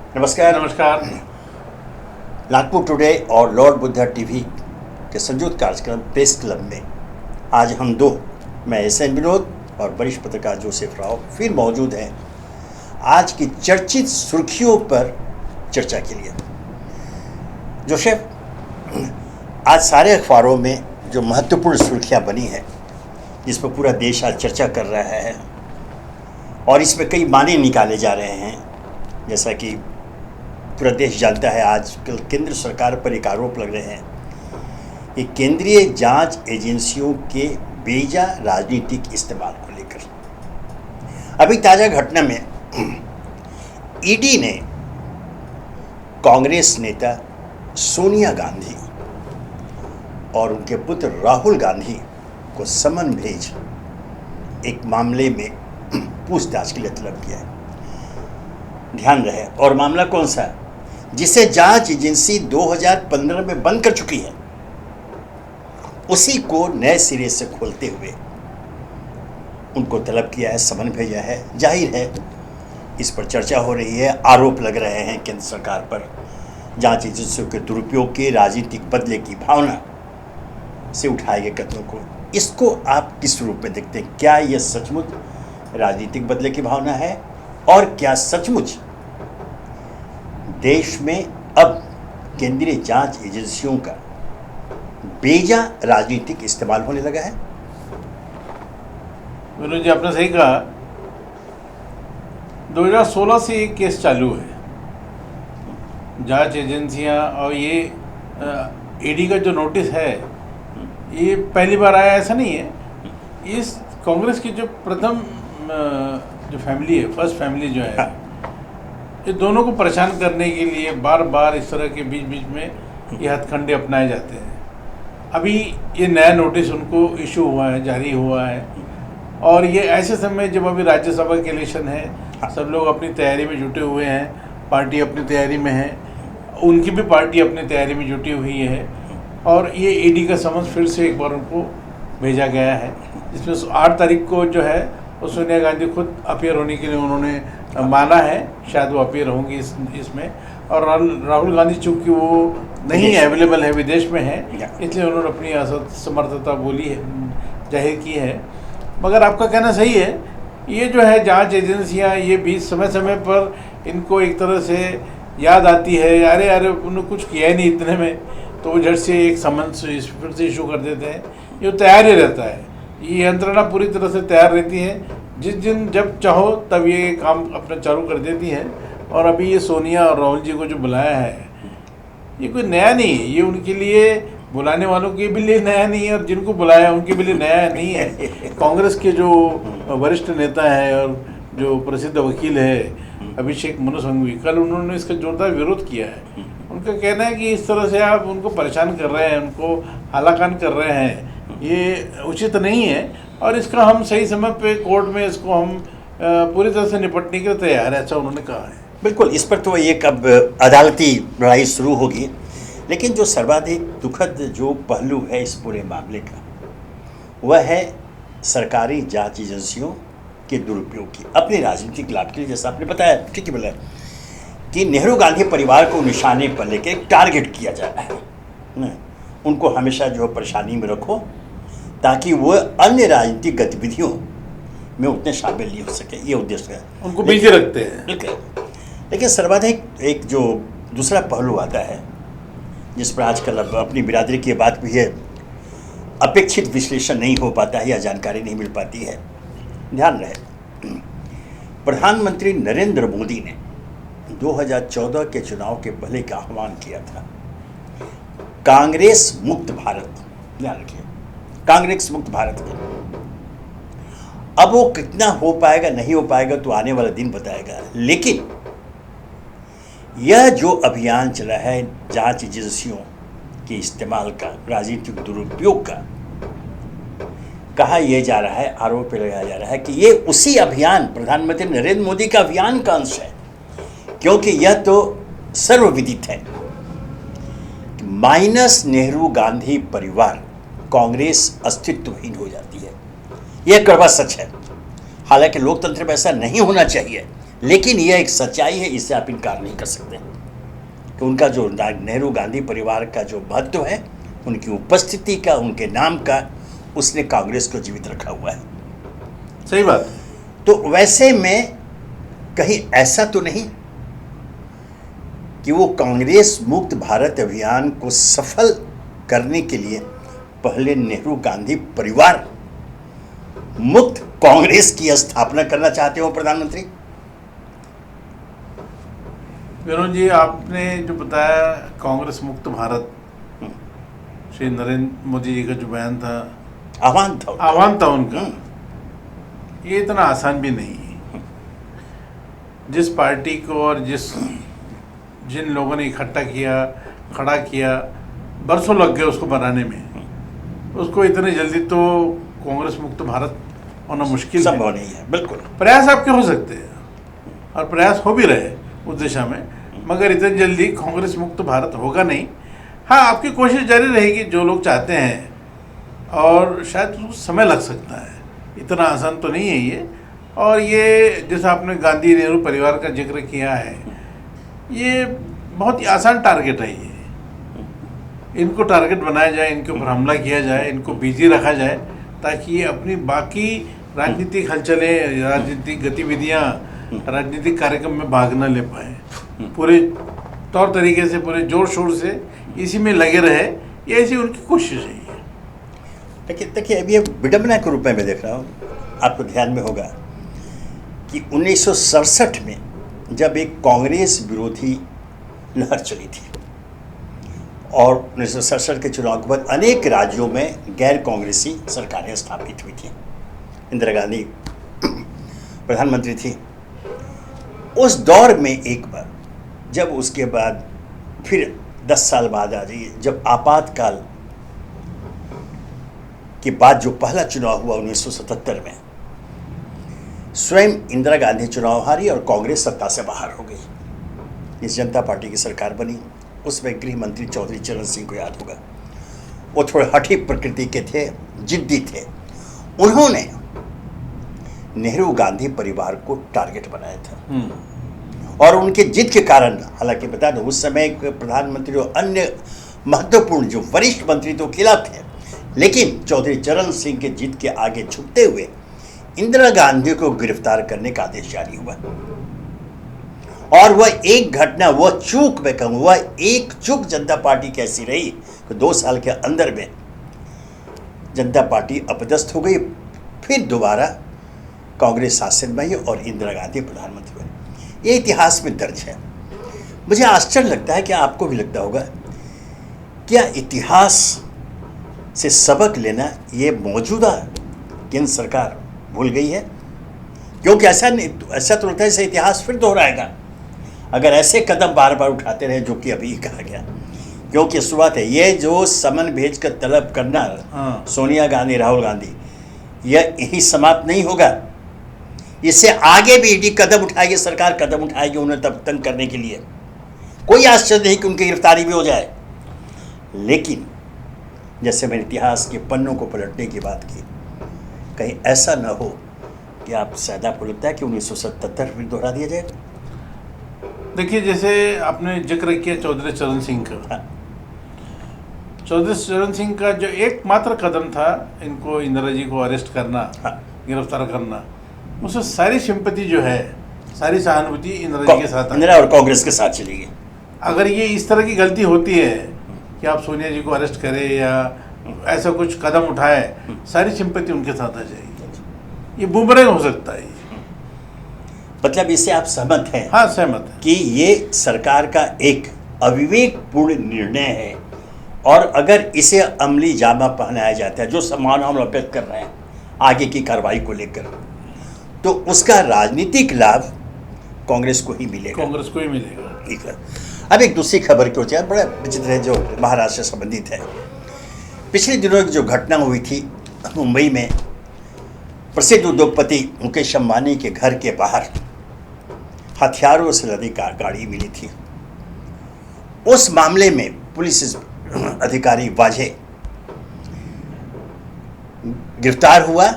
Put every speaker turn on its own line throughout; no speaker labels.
नमस्कार।
नमस्कार।
नागपुर टुडे और लॉर्ड बुद्धा टीवी के संयुक्त कार्यक्रम प्रेस क्लब में आज हम दो, मैं एस.एन. विनोद और वरिष्ठ पत्रकार जोसेफ राव फिर मौजूद हैं आज की चर्चित सुर्खियों पर चर्चा के लिए। जोसेफ, आज सारे अखबारों में जो महत्वपूर्ण सुर्खियां बनी हैं, जिस पर पूरा देश आज चर्चा कर रहा है और इसमें कई माने निकाले जा रहे हैं, जैसा कि पूरा देश जानता है आजकल केंद्र सरकार पर एक आरोप लग रहे हैं कि केंद्रीय जांच एजेंसियों के बेजा राजनीतिक इस्तेमाल को लेकर। अभी ताज़ा घटना में ईडी ने कांग्रेस नेता सोनिया गांधी और उनके पुत्र राहुल गांधी को समन भेज एक मामले में पूछताछ के लिए तलब किया है। ध्यान रहे, और मामला कौन सा है? जिसे जांच एजेंसी 2015 में बंद कर चुकी है, उसी को नए सिरे से खोलते हुए उनको तलब किया है, समन भेजा है। जाहिर है इस पर चर्चा हो रही है, आरोप लग रहे हैं केंद्र सरकार पर जांच एजेंसियों के दुरुपयोग के, राजनीतिक बदले की भावना से उठाए गए कदमों को। इसको आप किस रूप में देखते हैं? क्या यह सचमुच राजनीतिक बदले की भावना है, और क्या सचमुच देश में अब केंद्रीय जांच एजेंसियों का बेजा राजनीतिक इस्तेमाल होने लगा है?
विनोद जी, आपने सही कहा। 2016 से ये केस चालू है। जांच एजेंसियां और ये ईडी का जो नोटिस है, ये पहली बार आया ऐसा नहीं है। इस कांग्रेस की जो प्रथम जो फैमिली है, फर्स्ट फैमिली जो है, ये दोनों को परेशान करने के लिए बार बार इस तरह के बीच बीच में ये हथकंडे अपनाए जाते हैं। अभी ये नया नोटिस उनको इशू हुआ है, जारी हुआ है, और ये ऐसे समय जब अभी राज्यसभा के इलेक्शन है, सब लोग अपनी तैयारी में जुटे हुए हैं, पार्टी अपनी तैयारी में है, उनकी भी पार्टी अपनी तैयारी में जुटी हुई है, और ये ईडी का समन्स फिर से एक बार उनको भेजा गया है, जिसमें 8 तारीख को जो है वो सोनिया गांधी खुद अपीयर होने के लिए उन्होंने माना है। शायद वो अपीयर होंगी इसमें, और राहुल गांधी चूँकि वो नहीं अवेलेबल है, विदेश में है, इसलिए उन्होंने अपनी असमर्थता बोली है, जाहिर की है। मगर आपका कहना सही है, ये जो है जांच एजेंसियां, ये भी समय समय पर इनको एक तरह से याद आती है, अरे उन्होंने कुछ किया ही नहीं इतने में, तो वो झट से एक समन्स फिर से इशू कर देते हैं। ये तैयार ही रहता है, ये यंत्रणा पूरी तरह से तैयार रहती है, जिस दिन जब चाहो तब ये काम अपना चालू कर देती है। और अभी ये सोनिया और राहुल जी को जो बुलाया है, ये कोई नया नहीं है। ये उनके लिए, बुलाने वालों के भी लिए नया नहीं है, और जिनको बुलाया उनके भी लिए नया नहीं है। कांग्रेस के जो वरिष्ठ नेता है और जो प्रसिद्ध वकील है अभिषेक मनु सिंघवी, कल उन्होंने इसका जोरदार विरोध किया है। उनका कहना है कि इस तरह से आप उनको परेशान कर रहे हैं, उनको हालाकान कर रहे हैं, ये उचित नहीं है, और इसका हम सही समय पे कोर्ट में इसको हम पूरी तरह से निपटने के लिए तैयार है, ऐसा उन्होंने कहा है।
बिल्कुल, इस पर तो एक अब अदालती लड़ाई शुरू होगी। लेकिन जो सर्वाधिक दुखद जो पहलू है इस पूरे मामले का, वह है सरकारी जांच एजेंसियों के दुरुपयोग की अपने राजनीतिक लाभ के लिए। जैसा आपने बताया, ठीक है, बोला कि नेहरू गांधी परिवार को निशाने पर लेकर एक टारगेट किया जा रहा है, उनको हमेशा जो परेशानी में रखो, ताकि वो अन्य राजनीतिक गतिविधियों में उतने शामिल नहीं हो सके, ये उद्देश्य है,
उनको बिजी रखते हैं।
लेकिन सर्वाधिक एक जो दूसरा पहलू आता है, जिस पर आजकल अब अपनी बिरादरी की बात भी है, अपेक्षित विश्लेषण नहीं हो पाता है या जानकारी नहीं मिल पाती है। ध्यान रहे, प्रधानमंत्री नरेंद्र मोदी ने 2014 के चुनाव के पहले का आह्वान किया था, कांग्रेस मुक्त भारत। ध्यान रखिए, कांग्रेस मुक्त भारत में अब वो कितना हो पाएगा नहीं हो पाएगा तो आने वाला दिन बताएगा। लेकिन यह जो अभियान चला है जांच एजेंसियों के इस्तेमाल का, राजनीतिक दुरुपयोग का, कहा यह जा रहा है, आरोप लगाया जा रहा है कि ये उसी अभियान, प्रधानमंत्री नरेंद्र मोदी का अभियान का अंश है, क्योंकि यह तो सर्वविदित है, माइनस नेहरू गांधी परिवार कांग्रेस अस्तित्वहीन हो जाती है। यह कड़वा सच है। हालांकि लोकतंत्र में ऐसा नहीं होना चाहिए, लेकिन यह एक सच्चाई है, इससे आप इनकार नहीं कर सकते कि उनका जो नेहरू गांधी परिवार का जो महत्व है, उनकी उपस्थिति का, उनके नाम का, उसने कांग्रेस को जीवित रखा हुआ है।
सही बात।
तो वैसे में कहीं ऐसा तो नहीं कि वो कांग्रेस मुक्त भारत अभियान को सफल करने के लिए पहले नेहरू गांधी परिवार मुक्त कांग्रेस की स्थापना करना चाहते हो प्रधानमंत्री?
विनोद जी, आपने जो बताया कांग्रेस मुक्त भारत, श्री नरेंद्र मोदी जी का जो बयान था, आह्वान था उनका, ये इतना आसान भी नहीं है। जिस पार्टी को और जिन लोगों ने इकट्ठा किया, खड़ा किया, बरसों लग गए उसको बनाने में, उसको इतने जल्दी तो कांग्रेस मुक्त भारत होना मुश्किल
संभव नहीं है। बिल्कुल
प्रयास आपके हो सकते हैं और प्रयास हो भी रहे उस दिशा में, मगर इतनी जल्दी कांग्रेस मुक्त भारत होगा नहीं। हाँ, आपकी कोशिश जारी रहेगी जो लोग चाहते हैं, और शायद उसको समय लग सकता है, इतना आसान तो नहीं है ये। और ये जैसा आपने गांधी नेहरू परिवार का जिक्र किया है, ये बहुत ही आसान टारगेट है। ये इनको टारगेट बनाया जाए, इनके ऊपर हमला किया जाए, इनको बिजी रखा जाए, ताकि ये अपनी बाकी राजनीतिक हलचलें, राजनीतिक गतिविधियाँ, राजनीतिक कार्यक्रम में भाग न ले पाए, पूरे तौर तरीके से, पूरे जोर शोर से इसी में लगे रहे। ये ऐसी उनकी कोशिश है।
देखिए अभी ये विडंबना के रूप में मैं देख रहा हूँ। आपको ध्यान में होगा कि 1967 में जब एक कांग्रेस विरोधी लहर चली थी और 1967 के चुनाव के बाद अनेक राज्यों में गैर कांग्रेसी सरकारें स्थापित हुई थी, इंदिरा गांधी प्रधानमंत्री थी। उस दौर में एक बार जब उसके बाद फिर 10 साल बाद आ जाइए, जब आपातकाल के बाद जो पहला चुनाव हुआ 1977 में, स्वयं इंदिरा गांधी चुनाव हारी और कांग्रेस सत्ता से बाहर हो गई। इस जनता पार्टी की सरकार बनी। उसमें गृह मंत्री चौधरी चरण सिंह को याद होगा, वो थोड़े हठी प्रकृति के थे, जिद्दी थे। उन्होंने नेहरू गांधी परिवार को टारगेट बनाया था और उनके जिद के कारण, हालांकि बता दो उस समय प्रधानमंत्री और अन्य महत्वपूर्ण जो वरिष्ठ मंत्री तो खिलाफ थे, लेकिन चौधरी चरण सिंह के जिद के आगे झुकते हुए इंदिरा गांधी को गिरफ्तार करने का आदेश जारी हुआ। और वह एक घटना, वह चूक, मैं कहूँ वह एक चूक जनता पार्टी कैसी रही कि 2 साल के अंदर में जनता पार्टी अपदस्थ हो गई। फिर दोबारा कांग्रेस शासन में आई और इंदिरा गांधी प्रधानमंत्री बनी। ये इतिहास में दर्ज है। मुझे आश्चर्य लगता है कि आपको भी लगता होगा, क्या इतिहास से सबक लेना ये मौजूदा केंद्र सरकार भूल गई है? क्योंकि ऐसा तो लगता है इसे इतिहास फिर दोहराएगा अगर ऐसे कदम बार बार उठाते रहे, जो कि अभी कहा गया। क्योंकि शुरुआत है, ये जो समन भेज कर तलब करना सोनिया गांधी, राहुल गांधी, यह यही समाप्त नहीं होगा। इससे आगे भी ईडी कदम उठाएगी, सरकार कदम उठाएगी उन्हें तब तंग करने के लिए। कोई आश्चर्य नहीं कि उनकी गिरफ्तारी भी हो जाए। लेकिन जैसे मैंने इतिहास के पन्नों को पलटने की बात की, कहीं ऐसा न हो कि आप शायद आपको लगता है कि 1977 फिर दोहरा दिया जाए।
देखिए, जैसे आपने जिक्र किया चौधरी चरण सिंह का, चौधरी चरण सिंह का जो एकमात्र कदम था इनको इंदिरा जी को अरेस्ट करना, गिरफ्तार करना, उससे सारी सिंपैथी जो है, सारी सहानुभूति इंदिरा जी के साथ,
इंदिरा और कांग्रेस के साथ चली गई। अगर
ये इस तरह की गलती होती है कि आप सोनिया जी को अरेस्ट करें या ऐसा कुछ कदम उठाए, सारी सिंपैथी उनके साथ आ जाएगी। ये बूमरैंग हो सकता है।
मतलब इससे आप सहमत हैं?
हाँ, सहमत है
कि ये सरकार का एक अविवेकपूर्ण निर्णय है और अगर इसे अमली जामा पहनाया जाता है, जो सम्मान हम व्यक्त कर रहे हैं आगे की कार्रवाई को लेकर, तो उसका राजनीतिक लाभ कांग्रेस को ही मिलेगा।
कांग्रेस को ही मिलेगा।
ठीक है। अब एक दूसरी खबर की ओर जाए, बड़ा विचित्र है, जो महाराष्ट्र से संबंधित है। पिछले दिनों की जो घटना हुई थी मुंबई में, प्रसिद्ध उद्योगपति मुकेश अंबानी के घर के बाहर हथियारों से लदी गाड़ी मिली थी। उस मामले में पुलिस अधिकारी वाजे गिरफ्तार हुआ,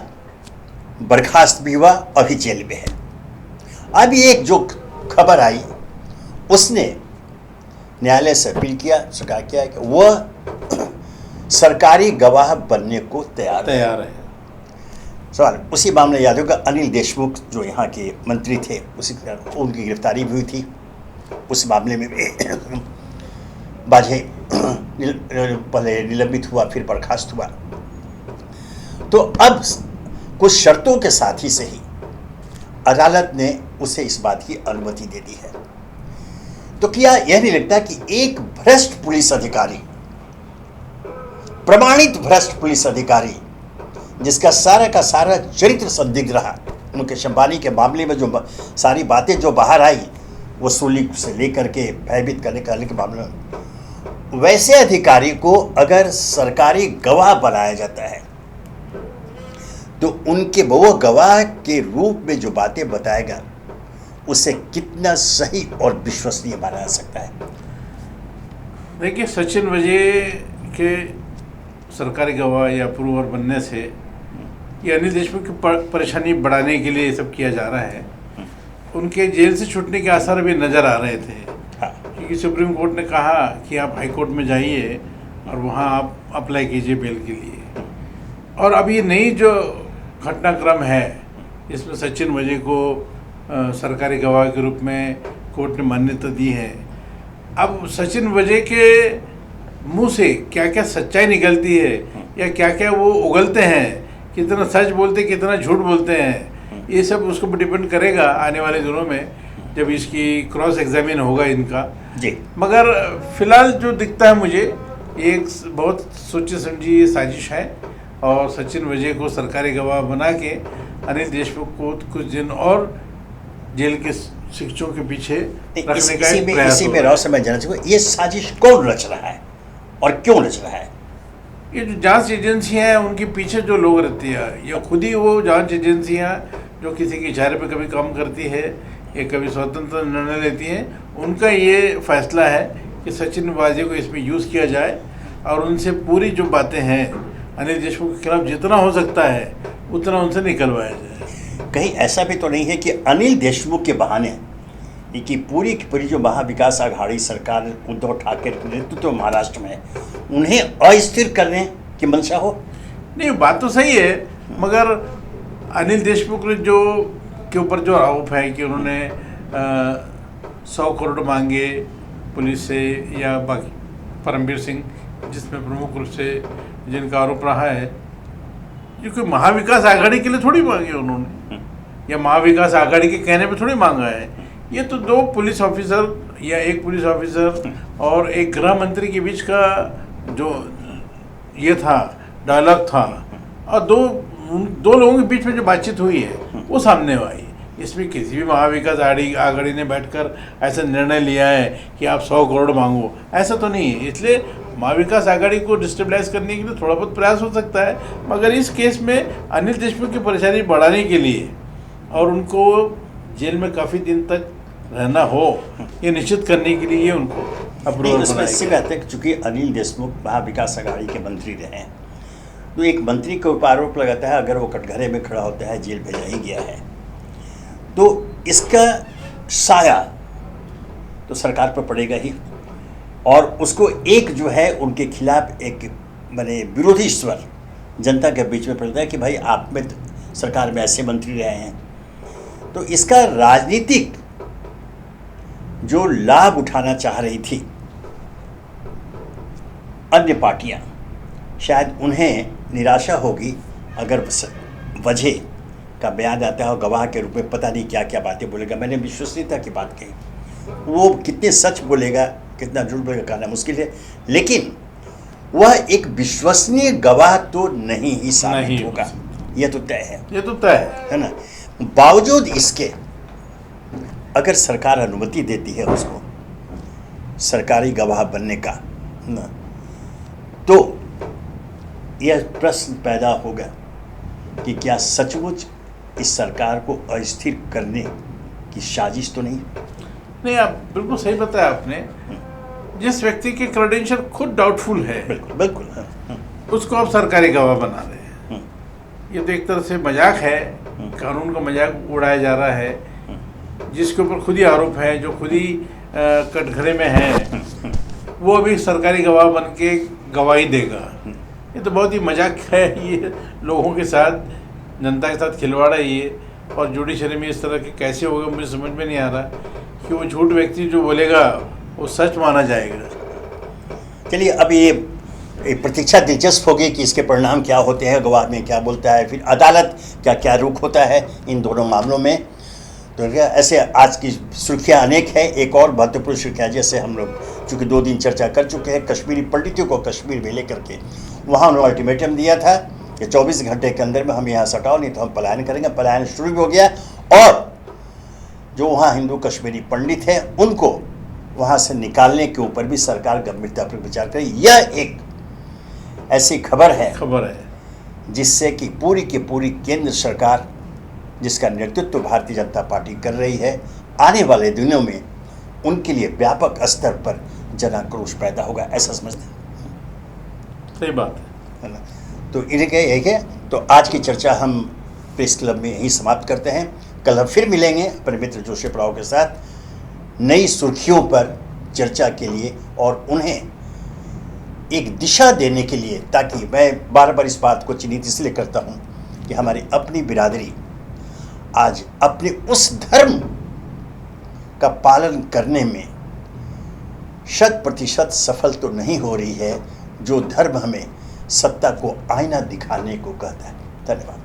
बर्खास्त भी हुआ, अभी जेल में है। अभी एक जो खबर आई, उसने न्यायालय से अपील किया, स्वीकार किया कि वह सरकारी गवाह बनने को तैयार
है।
सवाल उसी मामले याद होगा, अनिल देशमुख जो यहाँ के मंत्री थे, उनकी गिरफ्तारी भी हुई थी। उस मामले में भी बाजे पहले निलंबित हुआ, फिर बर्खास्त हुआ। तो अब कुछ शर्तों के साथ ही सही अदालत ने उसे इस बात की अनुमति दे दी है। तो क्या यह नहीं लगता कि एक भ्रष्ट पुलिस अधिकारी, प्रमाणित भ्रष्ट पुलिस अधिकारी, जिसका सारा का सारा चरित्र संदिग्ध रहा, मुकेश अंबानी के मामले में जो सारी बातें जो बाहर आई, वसूली से लेकर के भयभीत करने के मामले में, वैसे अधिकारी को अगर सरकारी गवाह बनाया जाता है तो उनके वो गवाह के रूप में जो बातें बताएगा उसे कितना सही और विश्वसनीय माना जा सकता है?
देखिए, सचिन वजह के सरकारी गवाह या प्रूवर बनने से ये अनिल देशमुख की परेशानी बढ़ाने के लिए ये सब किया जा रहा है। उनके जेल से छूटने के आसार भी नज़र आ रहे थे।
हाँ।
क्योंकि सुप्रीम कोर्ट ने कहा कि आप हाई कोर्ट में जाइए और वहाँ आप अप्लाई कीजिए बेल के लिए। और अब ये नई जो घटनाक्रम है, इसमें सचिन वजह को सरकारी गवाह के रूप में कोर्ट ने मान्यता दी है। अब सचिन वजह के मुंह से क्या क्या सच्चाई निकलती है या क्या क्या वो उगलते हैं, कितना सच बोलते कितना झूठ बोलते हैं, ये सब उसको डिपेंड करेगा आने वाले दिनों में जब इसकी क्रॉस एग्जामिन होगा इनका
जी।
मगर फिलहाल जो दिखता है मुझे, एक बहुत सोची समझी साजिश है और सचिन वजह को सरकारी गवाह बना के अनिल देशमुख को कुछ दिन और जेल के शिक्षों के पीछे रखने का एक प्रयास
इसी में राव से मैं जानना चाहूँगा, ये साजिश कौन रच रहा है और क्यों रच रहा है?
ये जो जांच एजेंसियां हैं उनके पीछे जो लोग रहते हैं, या खुद ही वो जांच एजेंसियां जो किसी के इशारे पे कभी काम करती है या कभी स्वतंत्र निर्णय लेती हैं, उनका ये फैसला है कि सचिन वाजे को इसमें यूज़ किया जाए और उनसे पूरी जो बातें हैं अनिल देशमुख के खिलाफ जितना हो सकता है उतना उनसे निकलवाया जाए।
कहीं ऐसा भी तो नहीं है कि अनिल देशमुख के बहाने कि पूरी की पूरी जो महाविकास आघाड़ी सरकार उद्धव ठाकरे के नेतृत्व महाराष्ट्र में उन्हें अस्थिर करने की मंशा हो?
नहीं, बात तो सही है, मगर अनिल देशमुख ने जो के ऊपर जो आरोप है कि उन्होंने 100 करोड़ मांगे पुलिस से या बाकी परमवीर सिंह जिसमें प्रमुख रूप से जिनका आरोप रहा है, क्योंकि महाविकास आघाड़ी के लिए थोड़ी मांगे उन्होंने या महाविकास आघाड़ी के कहने पे थोड़ी मांगा है। ये तो 2 पुलिस ऑफिसर या एक पुलिस ऑफिसर और एक गृह मंत्री के बीच का जो ये था डायलॉग था और दो लोगों के बीच में जो बातचीत हुई है वो सामने आई। इसमें किसी भी महाविकास आघाड़ी ने बैठकर ऐसा निर्णय लिया है कि आप 100 करोड़ मांगो, ऐसा तो नहीं है। इसलिए महाविकास आघाड़ी को डिस्टेबलाइज करने के लिए थोड़ा बहुत प्रयास हो सकता है, मगर इस केस में अनिल देशमुख की परेशानी बढ़ाने के लिए और उनको जेल में काफ़ी दिन तक रहना हो ये निश्चित करने के लिए उनको अप्रूवल
इसमें कहते हैं चूँकि अनिल देशमुख महाविकास आघाड़ी के मंत्री रहे हैं, तो एक मंत्री के ऊपर आरोप लगाता है अगर वो कटघरे में खड़ा होता है, जेल भेजा ही गया है, तो इसका साया तो सरकार पर पड़ेगा ही और उसको एक जो है उनके खिलाफ एक माने विरोधी स्वर जनता के बीच में पड़ता है कि भाई आप में सरकार में ऐसे मंत्री रहे हैं। तो इसका राजनीतिक जो लाभ उठाना चाह रही थी अन्य पार्टियां, शायद उन्हें निराशा होगी अगर वजह का बयान आता है और गवाह के रूप में पता नहीं क्या क्या बातें बोलेगा। मैंने विश्वसनीयता की बात कही, वो कितने सच बोलेगा कितना झूठ बोलेगा कहना मुश्किल है, लेकिन वह एक विश्वसनीय गवाह तो नहीं ही साबित होगा, यह तो तय है।
ये तो तय है
ना। बावजूद इसके अगर सरकार अनुमति देती है उसको सरकारी गवाह बनने का ना, तो यह प्रश्न पैदा होगा कि क्या सचमुच इस सरकार को अस्थिर करने की साजिश तो नहीं।
आप बिल्कुल सही बताया आपने। जिस व्यक्ति के क्रेडेंशियल खुद डाउटफुल है,
बिल्कुल बिल्कुल,
उसको आप सरकारी गवाह बना रहे हैं। ये तो एक तरह से मजाक है, कानून का मजाक उड़ाया जा रहा है। जिसके ऊपर खुद ही आरोप है, जो खुद ही कटघरे में है, वो अभी सरकारी गवाह बन के गवाही देगा। ये तो बहुत ही मजाक है, ये लोगों के साथ, जनता के साथ खिलवाड़ है ये। और जुडिशरी में इस तरह के कैसे होगा, मुझे समझ में नहीं आ रहा कि वो झूठ व्यक्ति जो बोलेगा वो सच माना जाएगा।
चलिए, अब ये प्रतीक्षा दिलचस्प होगी कि इसके परिणाम क्या होते हैं, गवाह में क्या बोलता है, फिर अदालत क्या क्या रुख होता है इन दोनों मामलों में। तो ऐसे आज की सुर्खियाँ अनेक है। एक और महत्वपूर्ण सुर्खियाँ, जैसे हम लोग चूँकि 2 दिन चर्चा कर चुके हैं, कश्मीरी पंडितों को कश्मीर में लेकर के वहाँ उन्होंने अल्टीमेटम दिया था कि 24 घंटे के अंदर में हम यहाँ से हटाओ, नहीं तो हम पलायन करेंगे। पलायन शुरू भी हो गया और जो वहाँ हिंदू कश्मीरी पंडित हैं उनको वहाँ से निकालने के ऊपर भी सरकार गंभीरतापूर्वक विचार करे। यह एक ऐसी खबर है जिससे कि पूरी की पूरी केंद्र सरकार, जिसका नेतृत्व भारतीय जनता पार्टी कर रही है, आने वाले दिनों में उनके लिए व्यापक स्तर पर जनाक्रोश पैदा होगा, ऐसा समझते हैं।
सही बात
है ना। तो इनके एक है। तो आज की चर्चा हम प्रेस क्लब में यही समाप्त करते हैं। कल हम फिर मिलेंगे अपने मित्र जोसेफ राव के साथ नई सुर्खियों पर चर्चा के लिए और उन्हें एक दिशा देने के लिए, ताकि मैं बार बार इस बात को चिन्हित इसलिए करता हूँ कि हमारी अपनी बिरादरी आज अपने उस धर्म का पालन करने में 100% सफल तो नहीं हो रही है जो धर्म हमें सत्ता को आईना दिखाने को कहता है। धन्यवाद।